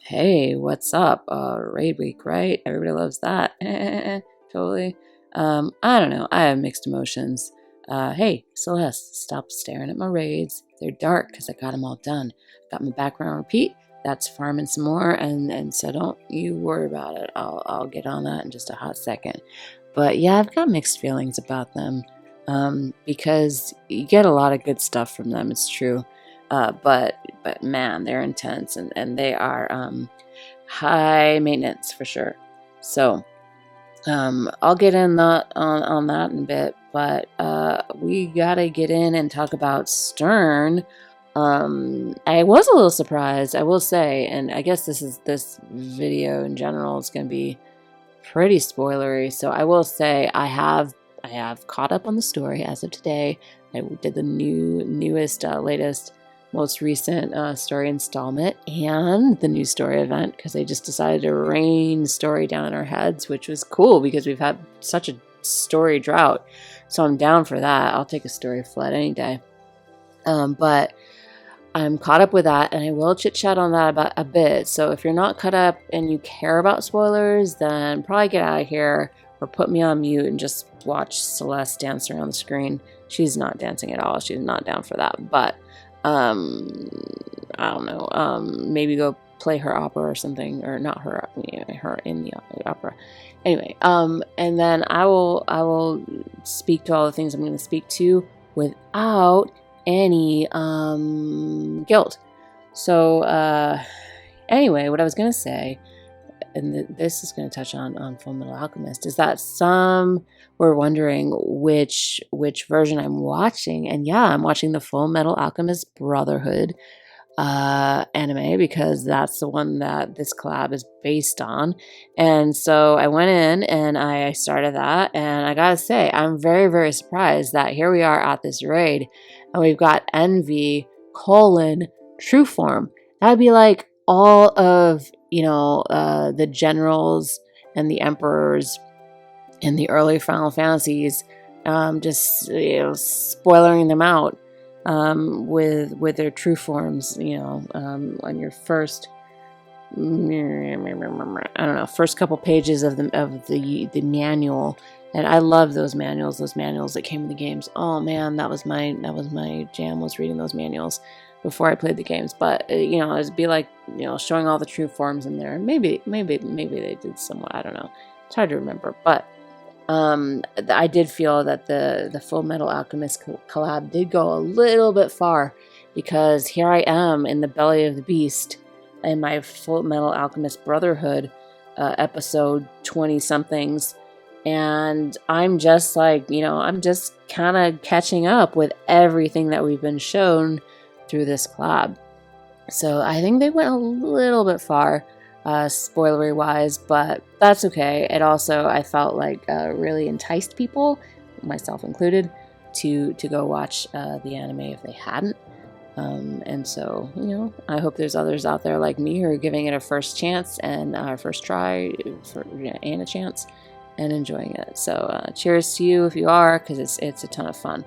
Hey, what's up? Raid week, right? Everybody loves that. Totally. I don't know. I have mixed emotions. Hey, Celeste, stop staring at my raids. They're dark because I got them all done. Got my background repeat. That's farming some more, and so don't you worry about it. I'll get on that in just a hot second. But yeah, I've got mixed feelings about them. Because you get a lot of good stuff from them. It's true. But man, they're intense and they are high maintenance for sure. So I'll get in that on that in a bit, but we gotta get in and talk about Sterne. I was a little surprised, I will say, and I guess this video in general is gonna be pretty spoilery. So I will say I have caught up on the story as of today. I did the newest, latest, most recent story installment and the new story event because they just decided to rain story down in our heads, which was cool because we've had such a story drought. So I'm down for that. I'll take a story flood any day. But I'm caught up with that, and I will chit-chat on that about a bit. So if you're not caught up and you care about spoilers, then probably get out of here or put me on mute and just watch Celeste dance around the screen. She's not dancing at all. She's not down for that. But I don't know. Maybe go play her opera or something, or not her, her in the opera. Anyway, and then I will speak to all the things I'm going to speak to without any guilt. So anyway, what I was gonna say, and this is gonna touch on Full Metal Alchemist, is that some were wondering which version I'm watching, and yeah, I'm watching the Full Metal Alchemist Brotherhood anime because that's the one that this collab is based on. And so I went in and I started that, and I gotta say I'm very, very surprised that here we are at this raid and we've got Envy True Form. That would be like all of the generals and the emperors in the early Final Fantasies, just spoiling them out with their true forms, on your first, I don't know, first couple pages of the manual. And I love those manuals that came in the games. Oh man, that was my jam, was reading those manuals before I played the games. But it'd be like showing all the true forms in there. Maybe they did somewhat. I don't know. It's hard to remember, but I did feel that the Full Metal Alchemist collab did go a little bit far, because here I am in the belly of the beast in my Full Metal Alchemist Brotherhood episode 20 somethings, and I'm just like, I'm just kind of catching up with everything that we've been shown through this collab. So I think they went a little bit far, spoilery wise, but that's okay. It also, I felt like, really enticed people, myself included, to go watch the anime if they hadn't. And so, I hope there's others out there like me who are giving it a first chance and first try and a chance and enjoying it. So cheers to you if you are, because it's a ton of fun.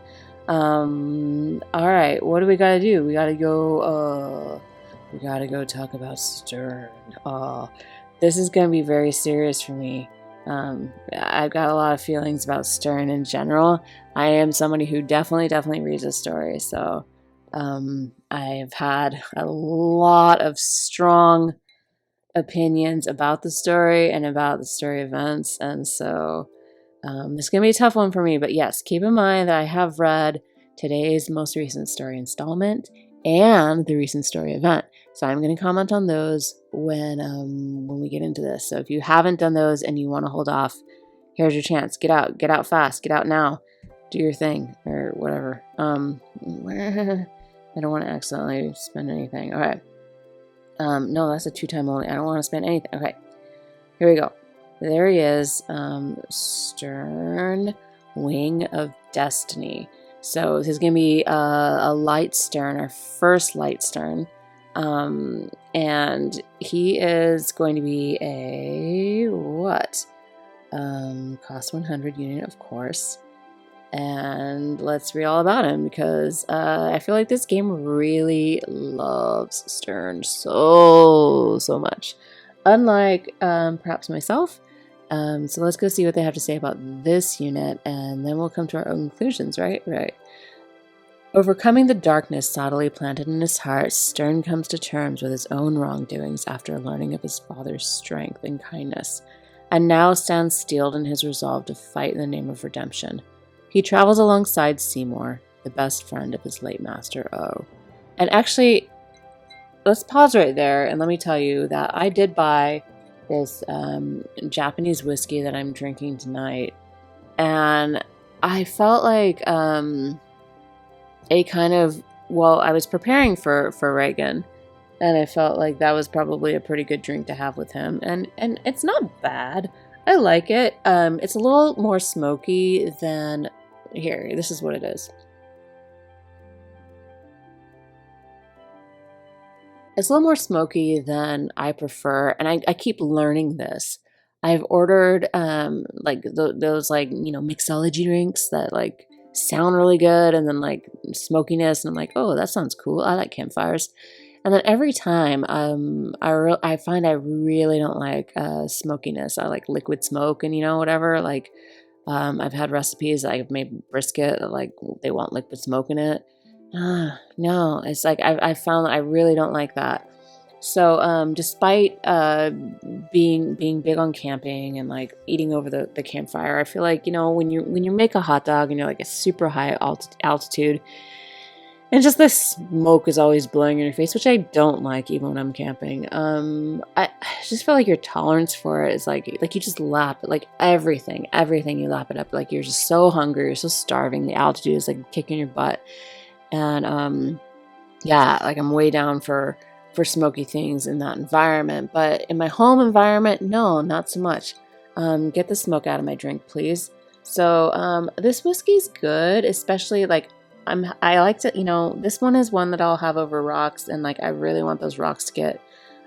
All right, what do we gotta do? We gotta go talk about Sterne. Oh, this is gonna be very serious for me. I've got a lot of feelings about Sterne in general. I am somebody who definitely reads a story, so I've had a lot of strong opinions about the story and about the story events, and so this is going to be a tough one for me. But yes, keep in mind that I have read today's most recent story installment and the recent story event, so I'm going to comment on those when we get into this. So if you haven't done those and you want to hold off, here's your chance. Get out fast, get out now, do your thing or whatever. I don't want to accidentally spend anything. All right. No, that's a 2-time only. I don't want to spend anything. Okay, here we go. There he is, Sterne, Wing of Destiny. So this is going to be a light Sterne, our first light Sterne. And he is going to be a, what? Cost 100 unit, of course. and let's read all about him, because I feel like this game really loves Sterne so much, unlike perhaps myself. So let's go see what they have to say about this unit, and then we'll come to our own conclusions, right? Right. Overcoming the darkness subtly planted in his heart, Sterne comes to terms with his own wrongdoings after learning of his father's strength and kindness, and now stands steeled in his resolve to fight in the name of redemption. He travels alongside Seymour, the best friend of his late master, O. And actually, let's pause right there, and let me tell you that I did buy this Japanese whiskey that I'm drinking tonight, and I felt like I was preparing for Reagan, and I felt like that was probably a pretty good drink to have with him, and it's not bad. I like it. It's a little more smoky than, here, this is what it is. It's a little more smoky than I prefer, and I keep learning this. I've ordered like those like, you know, mixology drinks that like sound really good, and then like smokiness, and I'm like, oh, that sounds cool. I like campfires. And then every time I find I really don't like smokiness. I like liquid smoke, and you know, whatever. Like I've had recipes, I've made brisket that like they want liquid smoke in it. No, it's like I found that I really don't like that. So despite being big on camping and like eating over the campfire, I feel like, you know, when you make a hot dog and you're like a super high altitude, and just the smoke is always blowing in your face, which I don't like even when I'm camping. I just feel like your tolerance for it is like you just lap it, like everything you lap it up. Like you're just so hungry, you're so starving. The altitude is like kicking your butt. And yeah, like I'm way down for smoky things in that environment. But in my home environment, no, not so much. Get the smoke out of my drink, please. So this whiskey's good, especially like I like to, you know, this one is one that I'll have over rocks, and like I really want those rocks to get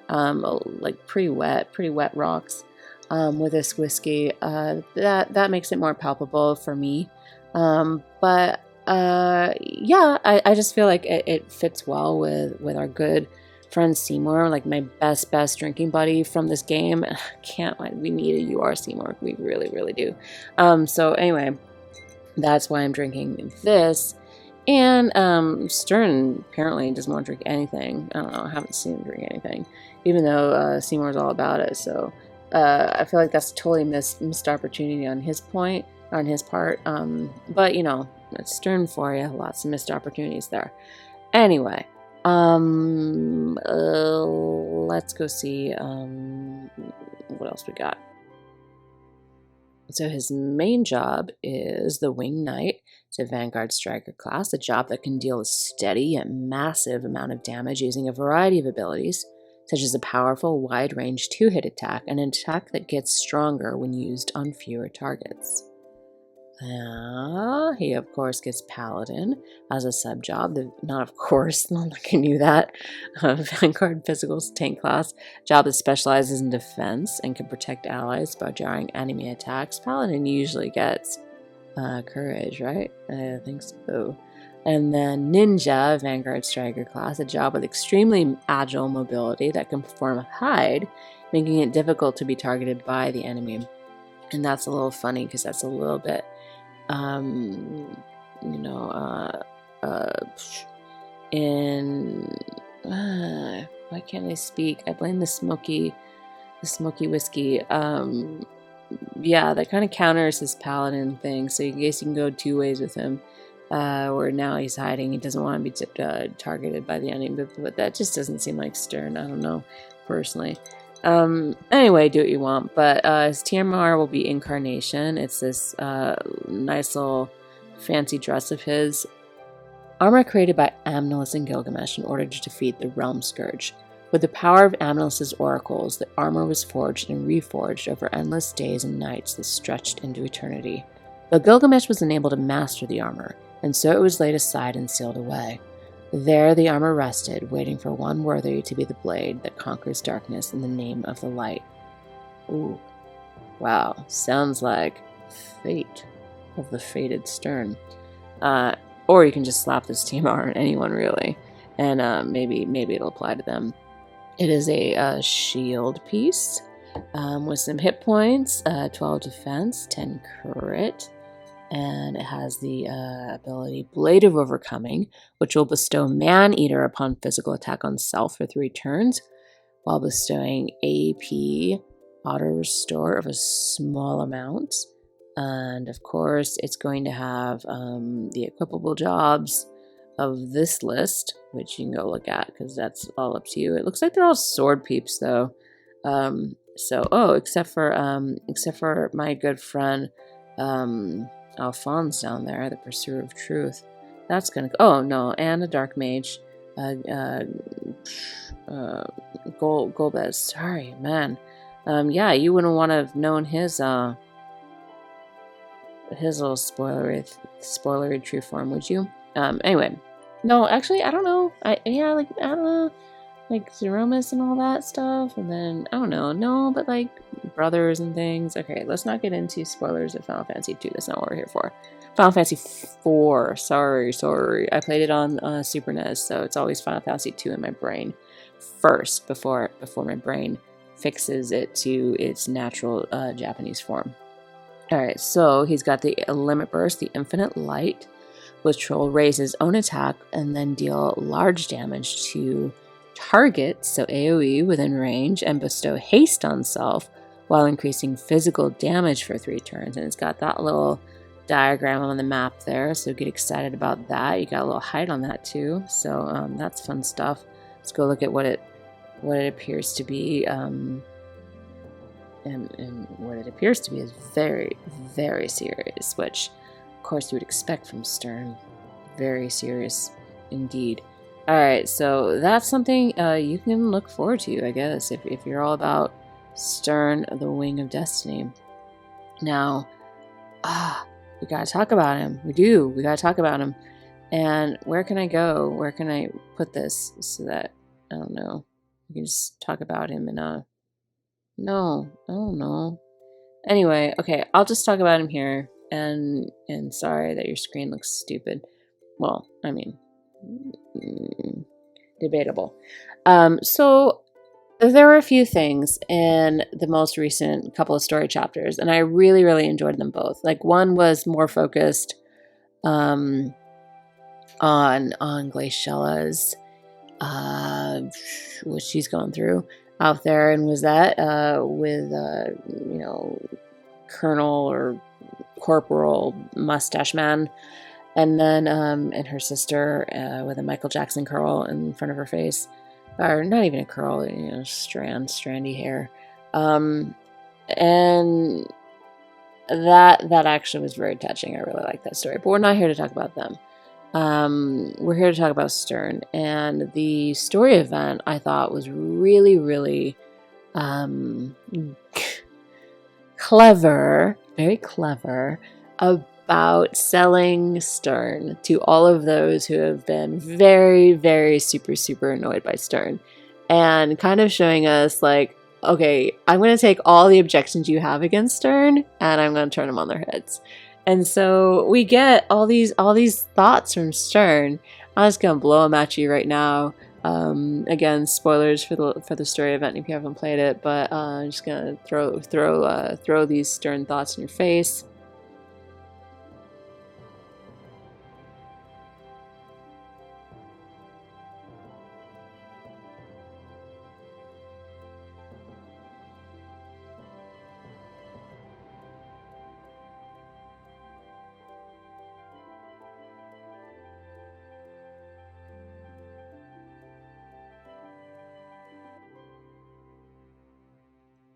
like pretty wet rocks with this whiskey. That makes it more palpable for me. But yeah, I just feel like it fits well with our good friend Seymour, like my best drinking buddy from this game. Can't wait. We need a UR Seymour. We really do. So anyway, that's why I'm drinking this. And Sterne apparently doesn't want to drink anything. I don't know. I haven't seen him drink anything, even though Seymour's all about it. So I feel like that's a totally missed opportunity on his part. But you know, it's Sterne for you. Lots of missed opportunities there. Anyway, let's go see what else we got. So his main job is the Wing Knight. It's a Vanguard Striker class, a job that can deal a steady yet massive amount of damage using a variety of abilities, such as a powerful wide-range 2-hit attack, and an attack that gets stronger when used on fewer targets. He of course gets Paladin as a sub-job. Not of course, not like I knew that. Vanguard Physical Tank class, job that specializes in defense and can protect allies by jarring enemy attacks. Paladin usually gets Courage, right? I think so. And then Ninja, Vanguard Striker class, a job with extremely agile mobility that can perform a hide, making it difficult to be targeted by the enemy. And that's a little funny because that's a little bit why can't I speak? I blame the smoky whiskey. Yeah, that kind of counters his paladin thing. So I guess you can go two ways with him. Where now he's hiding. He doesn't want to be targeted by the enemy, but that just doesn't seem like Sterne. I don't know, personally. Anyway, do what you want, but his TMR will be Incarnation. It's this nice little fancy dress of his. Armor created by Amnelis and Gilgamesh in order to defeat the Realm Scourge. With the power of Amnelis' oracles, the armor was forged and reforged over endless days and nights that stretched into eternity. But Gilgamesh was unable to master the armor, and so it was laid aside and sealed away. There the armor rested, waiting for one worthy to be the blade that conquers darkness in the name of the light. Ooh. Wow. Sounds like fate. of the fated Sterne. Or you can just slap this TMR on anyone, really, and maybe it'll apply to them. It is a shield piece with some hit points, 12 defense, 10 crit, and it has the ability Blade of Overcoming, which will bestow Man-Eater upon physical attack on self for 3 turns, while bestowing AP auto restore of a small amount. And of course, it's going to have the equipable jobs of this list, which you can go look at because that's all up to you. It looks like they're all sword peeps though. Except for my good friend Alphonse down there, the Pursuer of Truth. That's gonna. Oh no, and a Dark Mage. Golbez. Sorry, man. Yeah, you wouldn't want to have known his little spoilery true form, would you? Anyway, no, actually, I don't know. I don't know, like Zeromus and all that stuff, and then I don't know, no, but like brothers and things. Okay, let's not get into spoilers of Final Fantasy 2. That's not what we're here for. Final Fantasy 4. Sorry. I played it on Super NES, so it's always Final Fantasy 2 in my brain first before my brain fixes it to its natural Japanese form. Alright, so he's got the Limit Burst, the Infinite Light, which will raise his own attack and then deal large damage to targets, so AoE within range, and bestow haste on self while increasing physical damage for 3 turns. And it's got that little diagram on the map there, so get excited about that. You got a little height on that too, so that's fun stuff. Let's go look at what it appears to be. And what it appears to be is very, very serious, which of course you would expect from Sterne. Very serious indeed. Alright, so that's something you can look forward to, I guess, if you're all about Sterne, the Wing of Destiny. Now, we gotta talk about him. We gotta talk about him. And where can I go? Where can I put this so that, I don't know, we can just talk about him in a... No, I don't know. Anyway, okay, I'll just talk about him here. And sorry that your screen looks stupid. Well, I mean, debatable. So there were a few things in the most recent couple of story chapters, and I really, really enjoyed them both. Like, one was more focused on Glaciela's what she's going through out there, and was that with Colonel or Corporal Mustache Man, and then and her sister with a Michael Jackson curl in front of her face, or not even a curl, strandy hair, and that actually was very touching. I really like that story, but we're not here to talk about them. We're here to talk about Sterne, and the story event I thought was really, really clever, very clever, about selling Sterne to all of those who have been very, very super, super annoyed by Sterne, and kind of showing us like, okay, I'm going to take all the objections you have against Sterne and I'm going to turn them on their heads. And so we get all these thoughts from Sterne. I'm just going to blow them at you right now. Again, spoilers for the story event if you haven't played it, but I'm just going to throw these Sterne thoughts in your face.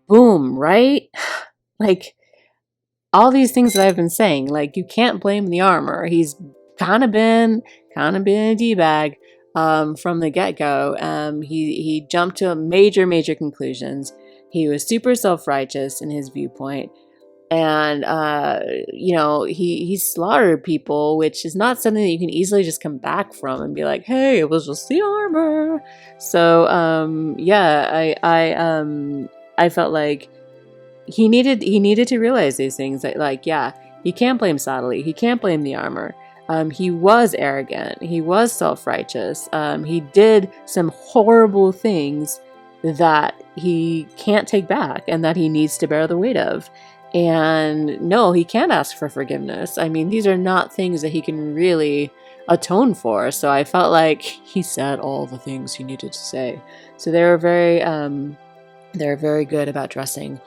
Boom, right? Like, all these things that I've been saying, like, you can't blame the armor. He's kind of been a D-bag from the get-go. He jumped to major conclusions. He was super self-righteous in his viewpoint. And, he slaughtered people, which is not something that you can easily just come back from and be like, hey, it was just the armor. So, I felt like he needed to realize these things. That, like, yeah, He can't blame subtly. He can't blame the armor. He was arrogant. He was self-righteous. He did some horrible things that he can't take back and that he needs to bear the weight of. And no, he can't ask for forgiveness. I mean, these are not things that he can really atone for. So I felt like he said all the things he needed to say. So they're very good about addressing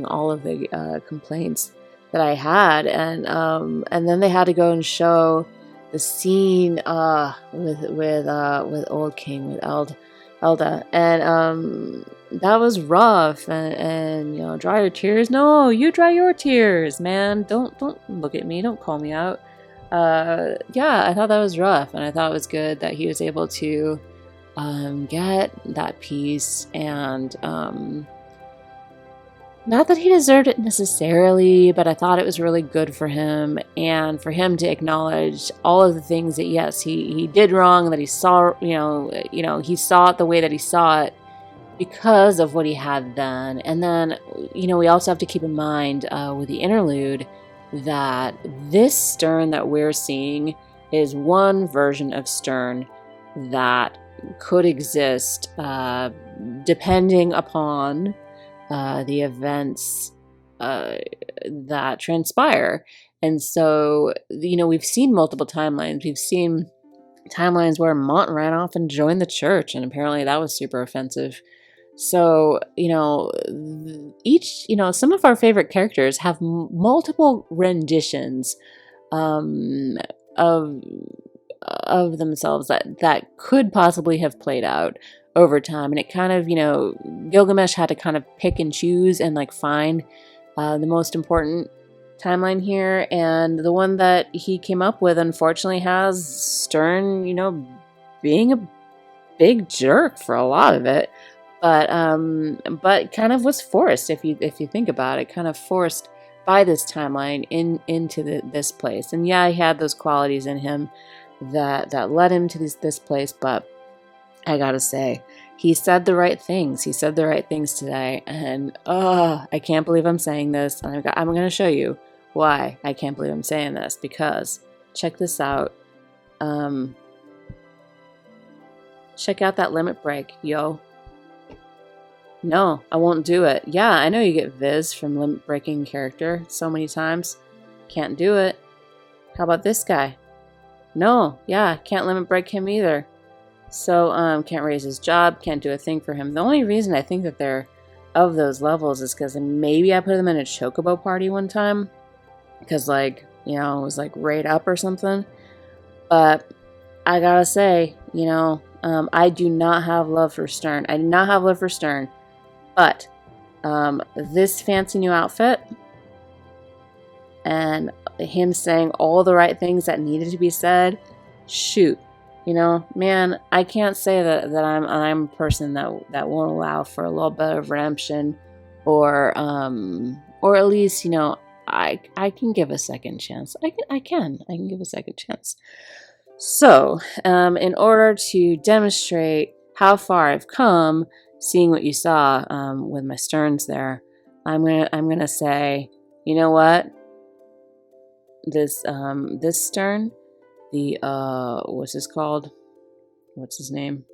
all of the complaints that I had, and then they had to go and show the scene with Old King, with Elda, and that was rough, and you know, dry your tears. No, you dry your tears, man. Don't look at me. Don't call me out. Yeah, I thought that was rough, and I thought it was good that he was able to get that peace, and not that he deserved it necessarily, but I thought it was really good for him, and for him to acknowledge all of the things that, yes, he did wrong, that he saw, you know, he saw it the way that he saw it because of what he had done. And then, you know, we also have to keep in mind with the interlude that this Sterne that we're seeing is one version of Sterne that could exist depending upon the events that transpire. And so, you know, we've seen multiple timelines. We've seen timelines where Mont ran off and joined the church, and apparently that was super offensive. So, you know, some of our favorite characters have multiple renditions of themselves that could possibly have played out over time. And it kind of, you know, Gilgamesh had to kind of pick and choose and like find the most important timeline here, and the one that he came up with unfortunately has Sterne, you know, being a big jerk for a lot of it, but kind of was forced, if you think about it, kind of forced by this timeline into this place. And yeah, he had those qualities in him that led him to this place, but I gotta say, he said the right things. He said the right things today, and I can't believe I'm saying this. And I'm going to show you why I can't believe I'm saying this, because check this out. Check out that limit break, yo. No, I won't do it. Yeah, I know you get Viz from limit breaking character so many times. Can't do it. How about this guy? No, yeah, can't limit break him either. So, can't raise his job, can't do a thing for him. The only reason I think that they're of those levels is because maybe I put them in a chocobo party one time. Because, like, you know, it was like right up or something. But I gotta say, you know, I do not have love for Sterne. I do not have love for Sterne. But this fancy new outfit and him saying all the right things that needed to be said, shoot. You know, man, I can't say that I'm a person that won't allow for a little bit of redemption, or at least, you know, I can give a second chance. I can give a second chance. So, in order to demonstrate how far I've come, seeing what you saw with my Sternes there, I'm gonna say, you know what, this Sterne. The, what's this called? What's his name?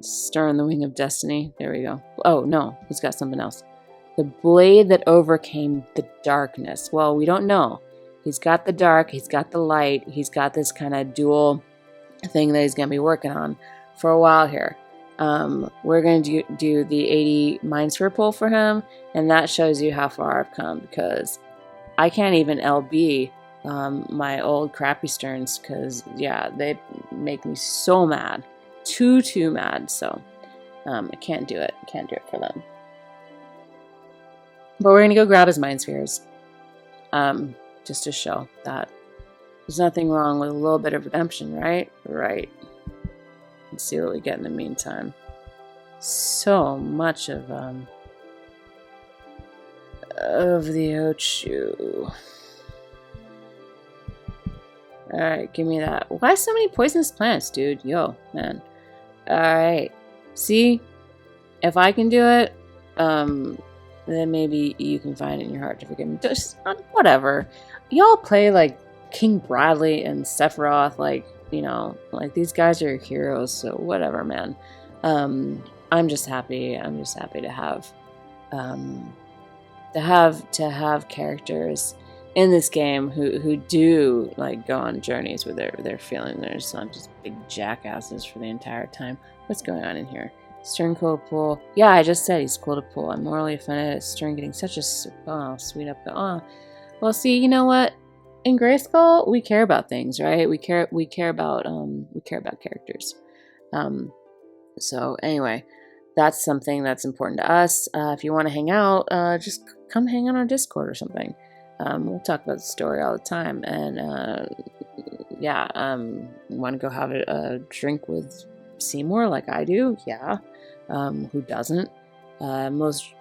Sterne, the Wing of Destiny. There we go. Oh, no, he's got something else. The blade that overcame the darkness. Well, we don't know. He's got the dark, he's got the light, he's got this kind of dual thing that he's going to be working on for a while here. We're going to do the 80 Mind Sphere pull for him, and that shows you how far I've come, because I can't even LB my old crappy Sternes, because yeah, they make me so mad, too mad. So I can't do it for them. But we're gonna go grab his Mind Spheres, just to show that there's nothing wrong with a little bit of redemption, right? Let's see what we get in the meantime. So much of the Ochu. Alright, give me that. Why so many poisonous plants, dude? Yo, man. Alright. See? If I can do it, then maybe you can find it in your heart to forgive me. Just whatever. Y'all play like King Bradley and Sephiroth, like, you know, like these guys are heroes, so whatever, man. I'm just happy. I'm just happy to have characters in this game who do like go on journeys with their feelings. They're just not just big jackasses for the entire time. What's going on in here? Stern cool to pull. Yeah, I just said he's cool to pull. I'm morally offended at Stern getting such a sweet up. Well, see, you know what? In Grayskull, we care about things, right? We care about characters. So anyway, that's something that's important to us. If you want to hang out, just come hang on our Discord or something. We'll talk about the story all the time. And want to go have a drink with Seymour like I do? Yeah. Who doesn't? Most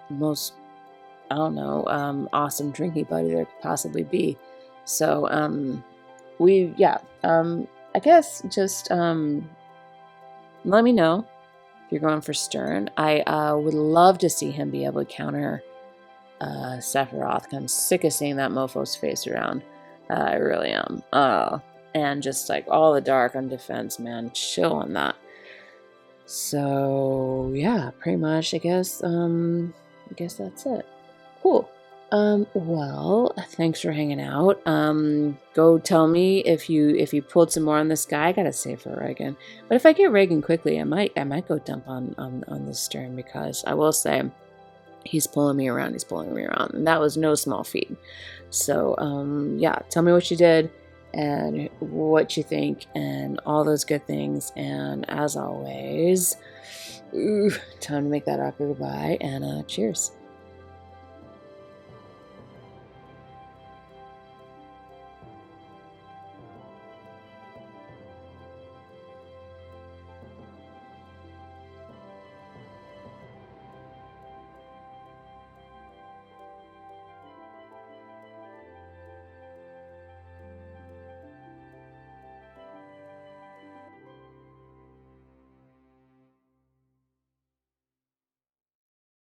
I don't know, awesome drinking buddy there could possibly be. So I guess just let me know if you're going for Stern. I would love to see him be able to counter Sephiroth. I'm sick of seeing that mofo's face around. I really am. And just like all the dark on defense, man, chill on that. So yeah, pretty much. I guess that's it. Cool. Well, thanks for hanging out. Go tell me if you pulled some more on this guy. I gotta save for Reagan. But if I get Reagan quickly, I might go dump on this Stern, because I will say he's pulling me around, and that was no small feat. So tell me what you did and what you think and all those good things. And as always, time to make that awkward goodbye, and cheers.